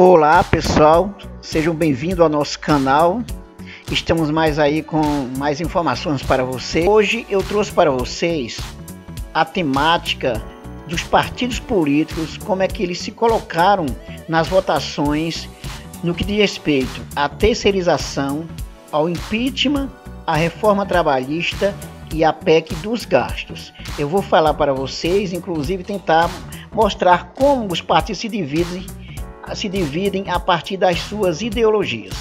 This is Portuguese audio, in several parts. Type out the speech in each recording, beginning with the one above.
Olá pessoal, sejam bem-vindos ao nosso canal. Estamos aí com mais informações para vocês. Hoje eu trouxe para vocês a temática dos partidos políticos, como é que eles se colocaram nas votações no que diz respeito à terceirização, ao impeachment, à reforma trabalhista e à PEC dos gastos. Eu vou falar para vocês, inclusive tentar mostrar como os partidos se dividem a partir das suas ideologias.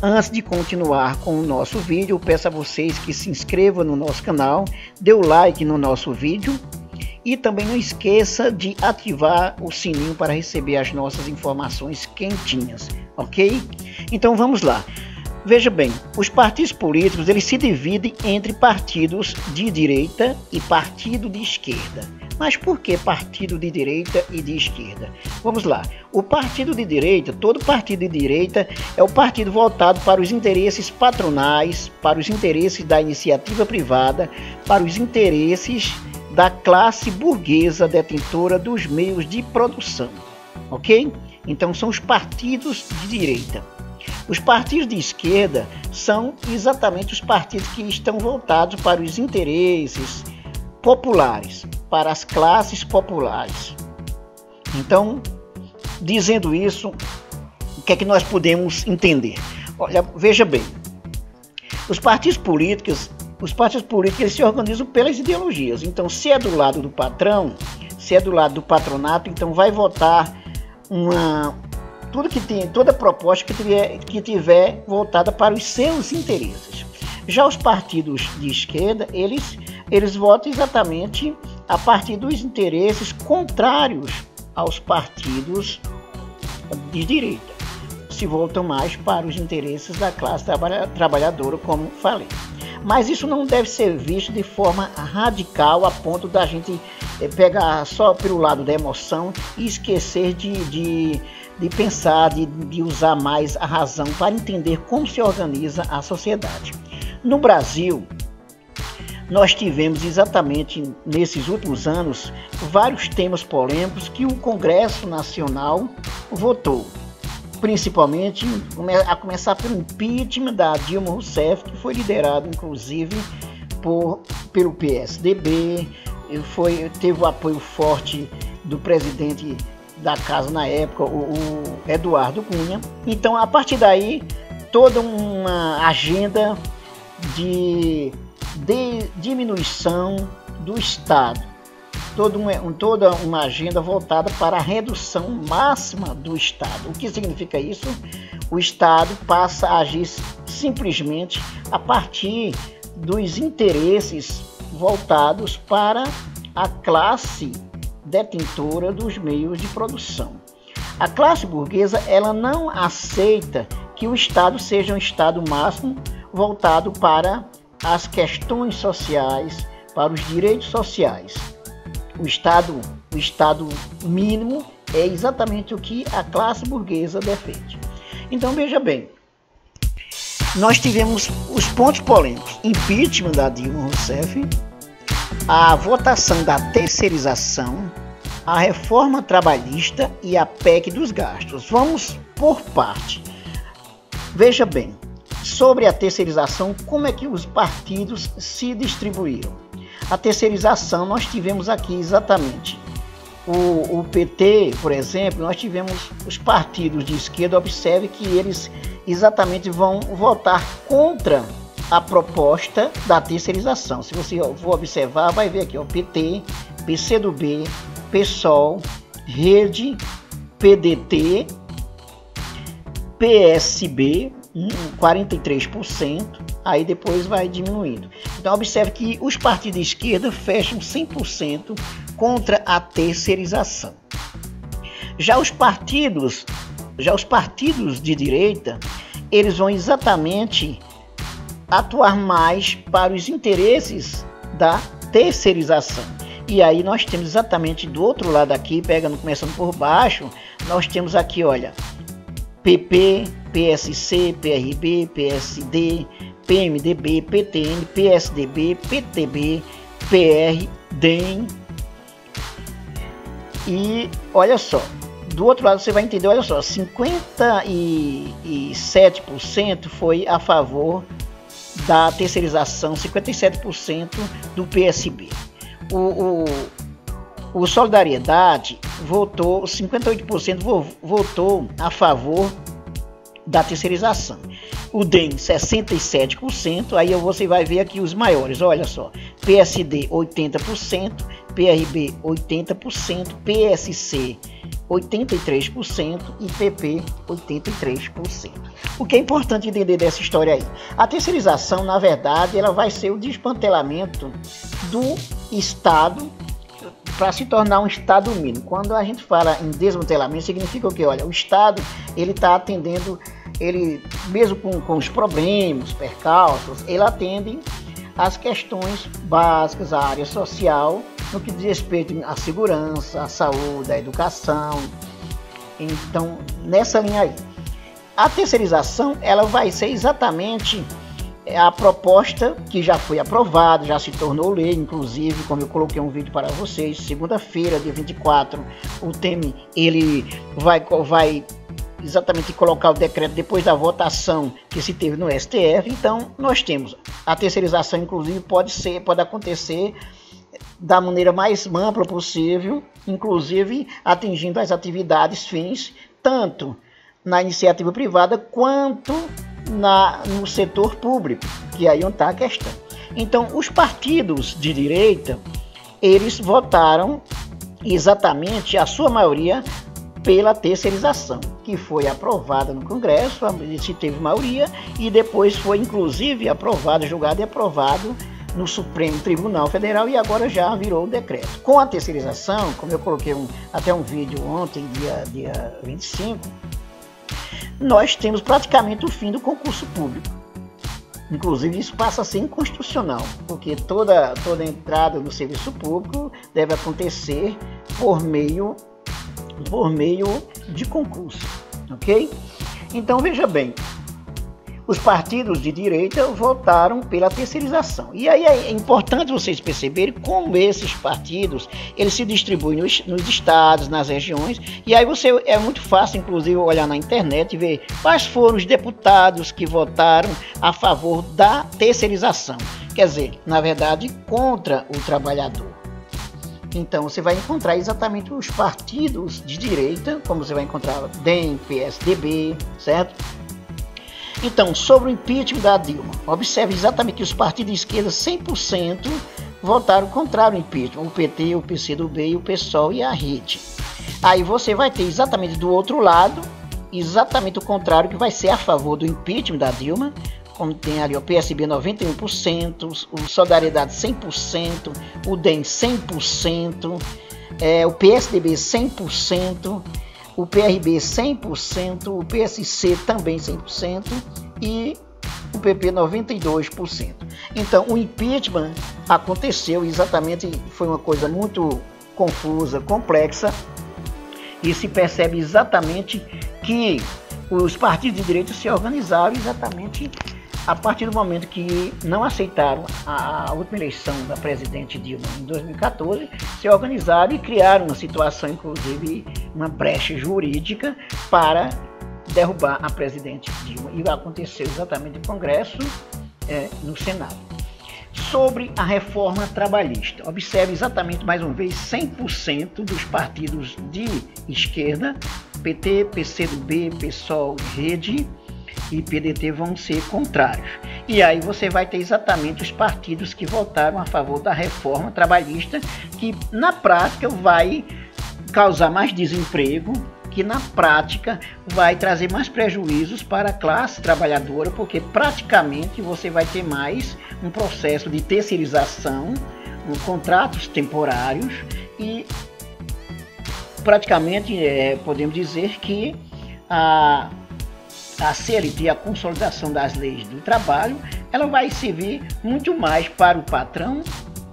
Antes de continuar com o nosso vídeo, eu peço a vocês que se inscrevam no nosso canal, dê o like no nosso vídeo e também não esqueça de ativar o sininho para receber as nossas informações quentinhas, ok? Então vamos lá. Veja bem, os partidos políticos eles se dividem entre partidos de direita e partido de esquerda. Mas por que partido de direita e de esquerda? Vamos lá. O partido de direita, todo partido de direita é o partido voltado para os interesses patronais, para os interesses da iniciativa privada, para os interesses da classe burguesa detentora dos meios de produção, ok? Então são os partidos de direita. Os partidos de esquerda são exatamente os partidos que estão voltados para os interesses populares, para as classes populares. Então, dizendo isso, o que é que nós podemos entender? Olha, veja bem, os partidos políticos eles se organizam pelas ideologias. Então, se é do lado do patrão, se é do lado do patronato, então vai votar toda proposta que tiver voltada para os seus interesses. Já os partidos de esquerda, eles votam exatamente a partir dos interesses contrários aos partidos de direita. Se voltam mais para os interesses da classe trabalhadora, como falei. Mas isso não deve ser visto de forma radical a ponto da gente pegar só pelo lado da emoção e esquecer de pensar, de usar mais a razão para entender como se organiza a sociedade. No Brasil, nós tivemos exatamente nesses últimos anos vários temas polêmicos que o Congresso Nacional votou, principalmente a começar pelo impeachment da Dilma Rousseff, que foi liderado inclusive pelo PSDB, teve o apoio forte do presidente da casa na época, o Eduardo Cunha. Então, a partir daí, toda uma agenda de diminuição do Estado, toda uma agenda voltada para a redução máxima do Estado. O que significa isso? O Estado passa a agir simplesmente a partir dos interesses voltados para a classe detentora dos meios de produção. A classe burguesa ela não aceita que o Estado seja um Estado máximo voltado para as questões sociais, para os direitos sociais. O Estado mínimo é exatamente o que a classe burguesa defende. Então veja bem, nós tivemos os pontos polêmicos: impeachment da Dilma Rousseff, a votação da terceirização, a reforma trabalhista e a PEC dos gastos. Vamos por parte. Veja bem, sobre a terceirização, como é que os partidos se distribuíram? A terceirização, nós tivemos aqui exatamente o PT, por exemplo, nós tivemos os partidos de esquerda. Observe que eles exatamente vão votar contra a proposta da terceirização. Se você for observar, vai ver aqui, ó, PT, PCdoB, PSOL, Rede, PDT, PSB, 43%, aí depois vai diminuindo. Então observe que os partidos de esquerda fecham 100% contra a terceirização. Já os partidos de direita, eles vão exatamente atuar mais para os interesses da terceirização. E aí nós temos exatamente do outro lado aqui, começando por baixo, nós temos aqui, olha, PP, PSC, PRB, PSD, PMDB, PTN, PSDB, PTB, PR, DEM e olha só, do outro lado você vai entender, olha só, 57% foi a favor da terceirização, 57% do PSB. O Solidariedade votou, 58% votou a favor da terceirização. O DEM, 67%, aí você vai ver aqui os maiores, olha só, PSD 80%, PRB 80%, PSC 83% e PP 83%. O que é importante entender dessa história aí? A terceirização, na verdade, ela vai ser o desmantelamento do Estado para se tornar um Estado mínimo. Quando a gente fala em desmantelamento, significa o quê? Olha, o Estado ele está atendendo, ele mesmo com os problemas, percalços, ele atende às questões básicas, à área social, no que diz respeito à segurança, à saúde, à educação. Então, nessa linha aí, a terceirização ela vai ser exatamente a proposta que já foi aprovada, já se tornou lei, inclusive, como eu coloquei um vídeo para vocês, segunda-feira, dia 24, o Temer ele vai exatamente colocar o decreto depois da votação que se teve no STF. Então, nós temos a terceirização, inclusive, pode acontecer da maneira mais ampla possível, inclusive atingindo as atividades fins, tanto na iniciativa privada quanto no setor público, que aí onde está a questão. Então, os partidos de direita, eles votaram exatamente, a sua maioria, pela terceirização, que foi aprovada no Congresso, se teve maioria, e depois foi inclusive aprovado, julgado e aprovado no Supremo Tribunal Federal, e agora já virou o decreto. Com a terceirização, como eu coloquei até um vídeo ontem, dia 25, nós temos praticamente o fim do concurso público. Inclusive isso passa a ser inconstitucional, porque toda entrada no serviço público deve acontecer por meio de concurso, ok? Então veja bem, os partidos de direita votaram pela terceirização. E aí é importante vocês perceberem como esses partidos eles se distribuem nos estados, nas regiões. E aí é muito fácil, inclusive, olhar na internet e ver quais foram os deputados que votaram a favor da terceirização. Quer dizer, na verdade, contra o trabalhador. Então você vai encontrar exatamente os partidos de direita, como você vai encontrar DEM, PSDB, certo? Então, sobre o impeachment da Dilma, observe exatamente que os partidos de esquerda 100% votaram contrário ao impeachment, o PT, o PCdoB, o PSOL e a Rede. Aí você vai ter exatamente do outro lado, exatamente o contrário, que vai ser a favor do impeachment da Dilma, como tem ali o PSB 91%, o Solidariedade 100%, o DEM 100%, o PSDB 100%, o PRB 100%, o PSC também 100% e o PP 92%. Então o impeachment aconteceu exatamente, foi uma coisa muito confusa, complexa, e se percebe exatamente que os partidos de direita se organizaram exatamente a partir do momento que não aceitaram a última eleição da presidente Dilma em 2014, se organizaram e criaram uma situação, inclusive uma brecha jurídica para derrubar a presidente Dilma. E aconteceu exatamente no Congresso, no Senado. Sobre a reforma trabalhista, observe exatamente mais uma vez 100% dos partidos de esquerda, PT, PCdoB, PSOL, Rede e PDT vão ser contrários. E aí você vai ter exatamente os partidos que votaram a favor da reforma trabalhista, que na prática vai causar mais desemprego, que na prática vai trazer mais prejuízos para a classe trabalhadora, porque praticamente você vai ter mais um processo de terceirização, contratos temporários e praticamente podemos dizer que a CLT, a consolidação das leis do trabalho, ela vai servir muito mais para o patrão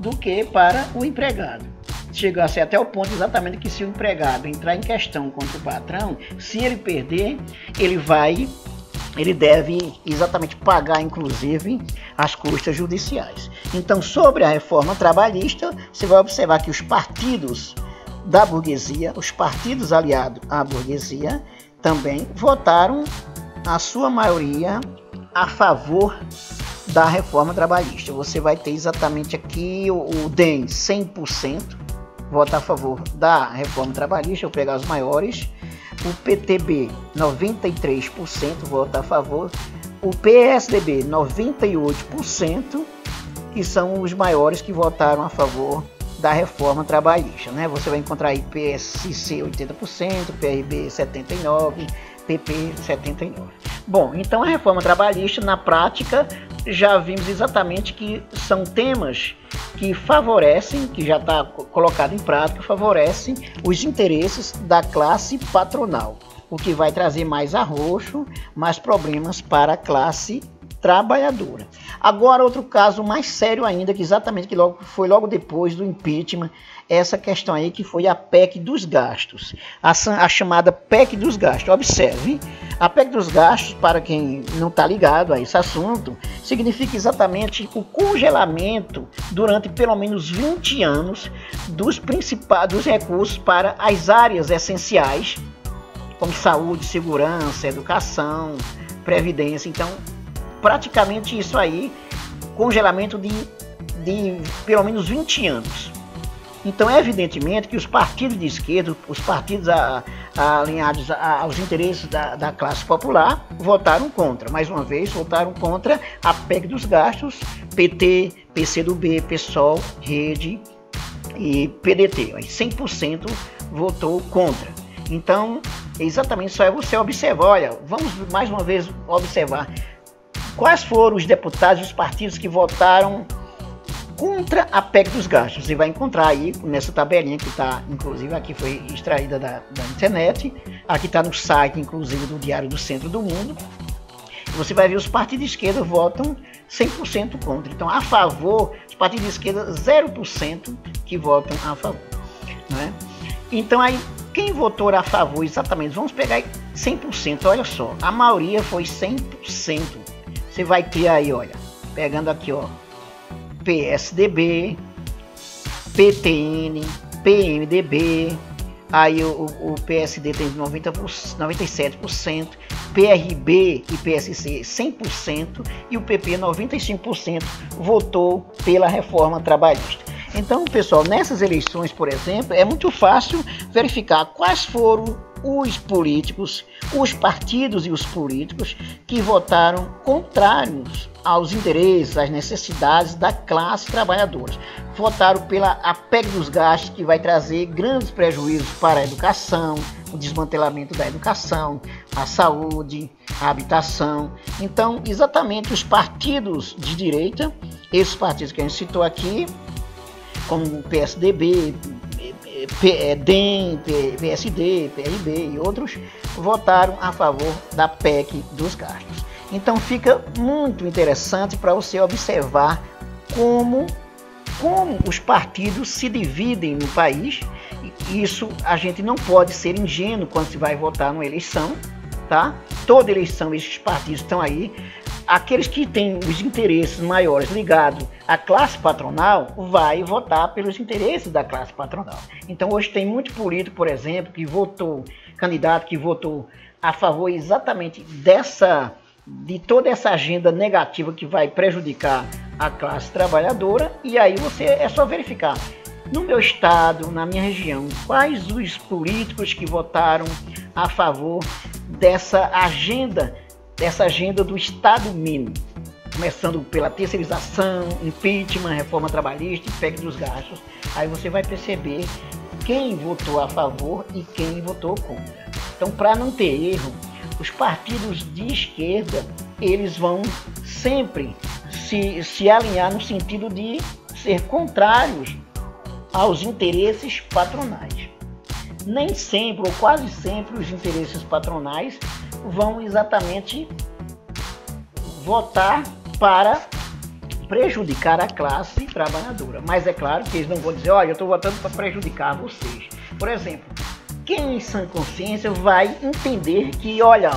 do que para o empregado. Chega a ser até o ponto exatamente que se o empregado entrar em questão contra o patrão, se ele perder, ele deve exatamente pagar, inclusive, as custas judiciais. Então, sobre a reforma trabalhista, você vai observar que os partidos da burguesia, os partidos aliados à burguesia, também votaram, a sua maioria, a favor da reforma trabalhista. Você vai ter exatamente aqui o DEM 100% vota a favor da reforma trabalhista, vou pegar os maiores, o PTB 93% vota a favor, o PSDB 98%, que são os maiores que votaram a favor da reforma trabalhista, né? Você vai encontrar aí PSC 80%, PRB 79%, PP 79%. Bom, então a reforma trabalhista, na prática, já vimos exatamente que são temas que favorecem, que já está colocado em prática, favorecem os interesses da classe patronal, o que vai trazer mais arroxo, mais problemas para a classe trabalhadora. Agora, outro caso mais sério ainda, que exatamente foi logo depois do impeachment, essa questão aí que foi a PEC dos gastos, a chamada PEC dos gastos. Observe, a PEC dos gastos, para quem não está ligado a esse assunto, significa exatamente o congelamento durante pelo menos 20 anos dos recursos para as áreas essenciais, como saúde, segurança, educação, previdência. Então, praticamente isso aí, congelamento de pelo menos 20 anos. Então, evidentemente que os partidos de esquerda, os partidos alinhados aos interesses da classe popular, votaram contra. Mais uma vez, votaram contra a PEC dos gastos, PT, PCdoB, PSOL, Rede e PDT. 100% votou contra. Então, exatamente só é você observar. Olha, vamos mais uma vez observar quais foram os deputados e os partidos que votaram contra a PEC dos gastos. Você vai encontrar aí nessa tabelinha que está, inclusive, aqui foi extraída da internet, aqui está no site, inclusive, do Diário do Centro do Mundo. Você vai ver os partidos de esquerda votam 100% contra. Então, a favor, os partidos de esquerda, 0% que votam a favor, né? Então, aí, quem votou a favor exatamente, vamos pegar aí 100%, olha só, a maioria foi 100%. Você vai ter aí, olha, pegando aqui, ó, PSDB, PTN, PMDB, aí o PSD tem 97%, PRB e PSC 100% e o PP 95% votou pela reforma trabalhista. Então, pessoal, nessas eleições, por exemplo, é muito fácil verificar quais foram os políticos, os partidos e os políticos que votaram contrários aos interesses, às necessidades da classe trabalhadora. Votaram pela PEC dos gastos, que vai trazer grandes prejuízos para a educação, o desmantelamento da educação, a saúde, a habitação. Então, exatamente os partidos de direita, esses partidos que a gente citou aqui, como o PSDB, DEM, PSD, PRB e outros, votaram a favor da PEC dos gastos. Então fica muito interessante para você observar como os partidos se dividem no país. Isso a gente não pode ser ingênuo quando se vai votar numa eleição, tá? Toda eleição esses partidos estão aí. Aqueles que têm os interesses maiores ligados à classe patronal vai votar pelos interesses da classe patronal. Então hoje tem muito político, por exemplo, candidato que votou a favor exatamente de toda essa agenda negativa que vai prejudicar a classe trabalhadora. E aí é só verificar no meu estado, na minha região, quais os políticos que votaram a favor dessa agenda do Estado mínimo, começando pela terceirização, impeachment, reforma trabalhista e PEC dos gastos. Aí você vai perceber quem votou a favor e quem votou contra. Então, para não ter erro, os partidos de esquerda, eles vão sempre se alinhar no sentido de ser contrários aos interesses patronais. Nem sempre, ou quase sempre, os interesses patronais vão exatamente votar para prejudicar a classe trabalhadora. Mas é claro que eles não vão dizer, olha, eu estou votando para prejudicar vocês. Por exemplo, quem em sã consciência vai entender que, olha,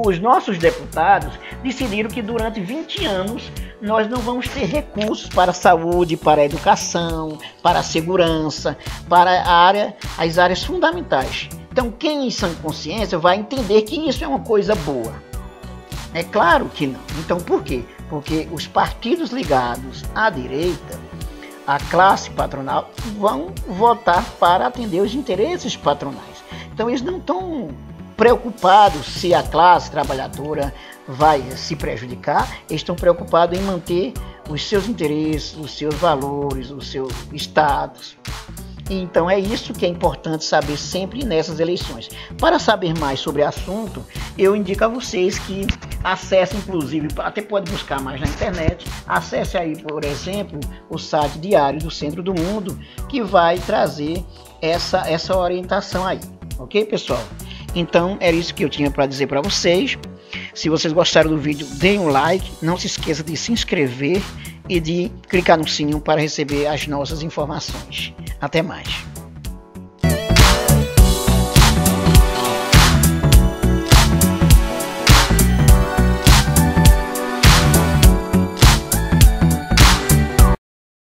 os nossos deputados decidiram que durante 20 anos nós não vamos ter recursos para a saúde, para a educação, para a segurança, para as áreas fundamentais. Então, quem em sã consciência vai entender que isso é uma coisa boa. É claro que não. Então, por quê? Porque os partidos ligados à direita, a classe patronal, vão votar para atender os interesses patronais. Então eles não estão preocupados se a classe trabalhadora vai se prejudicar, eles estão preocupados em manter os seus interesses, os seus valores, o seu status. Então é isso que é importante saber sempre nessas eleições. Para saber mais sobre o assunto, eu indico a vocês que acessem, inclusive, até pode buscar mais na internet, acesse aí, por exemplo, o site Diário do Centro do Mundo, que vai trazer essa orientação aí. Ok, pessoal? Então, era isso que eu tinha para dizer para vocês. Se vocês gostaram do vídeo, deem um like, não se esqueça de se inscrever e de clicar no sininho para receber as nossas informações. Até mais.